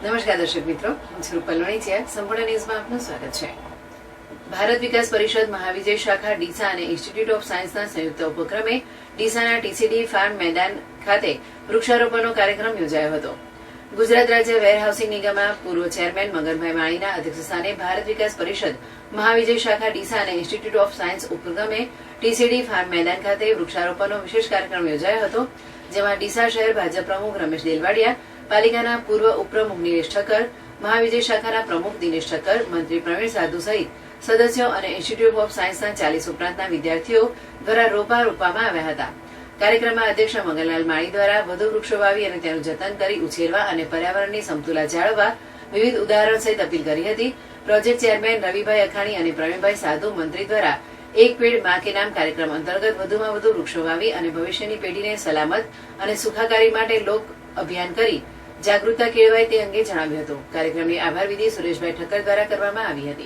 નમસ્કાર દર્શક મિત્રો, હું છું રૂપલ વણિચિયા. સંપૂર્ણ ન્યૂઝમાં આપનું સ્વાગત છે. ભારત વિકાસ પરિષદ મહાવિજય શાખા ડીસા અને ઇન્સ્ટિટ્યૂટ ઓફ સાયન્સના સંયુક્ત ઉપક્રમે ડીસાના ટીસીડી ફાર્મ મેદાન ખાતે વૃક્ષારોપણનો કાર્યક્રમ યોજાયો હતો. ગુજરાત રાજ્ય વેરહાઉસિંગ નિગમના પૂર્વ ચેરમેન મગનભાઈ માળીના અધ્યક્ષસ્થાને ભારત વિકાસ પરિષદ મહાવિજય શાખા ડીસા અને ઇન્સ્ટિટ્યૂટ ઓફ સાયન્સ ઉપક્રમે ટીસીડી ફાર્મ મેદાન ખાતે વૃક્ષારોપણનો વિશેષ કાર્યક્રમ યોજાયો હતો, જેમાં ડીસા શહેર ભાજપ પ્રમુખ રમેશ દેલવાડિયા, પાલિકાના પૂર્વ ઉપપ્રમુખ નિલેશ ઠક્કર, મહાવિજય શાખાના પ્રમુખ દિનેશ ઠક્કર, મંત્રી પ્રવીણ સાધુ સહિત સદસ્યો અને ઇન્સ્ટિટ્યૂટ ઓફ સાયન્સના 40 ઉપરાંતના વિદ્યાર્થીઓ દ્વારા રોપા રોપવામાં આવ્યા હતા. કાર્યક્રમમાં અધ્યક્ષ મગનલાલ માળી દ્વારા વધુ વૃક્ષો વાવી અને તેનું જતન કરી ઉછેરવા અને પર્યાવરણની સમતુલા જાળવવા વિવિધ ઉદાહરણ સહિત અપીલ કરી હતી. પ્રોજેક્ટ ચેરમેન રવિભાઈ અખાણી અને પ્રવીણભાઈ સાધુ મંત્રી દ્વારા એક પેડ માં કે નામ કાર્યક્રમ અંતર્ગત વધુમાં વધુ વૃક્ષો વાવી અને ભવિષ્યની પેઢીને સલામત અને સુખાકારી માટે લોક અભિયાન કરી જાગૃતતા કેળવાય તે અંગે જણાવ્યું હતું. કાર્યક્રમની આભાર વિધિ સુરેશભાઈ ઠક્કર દ્વારા કરવામાં આવી હતી.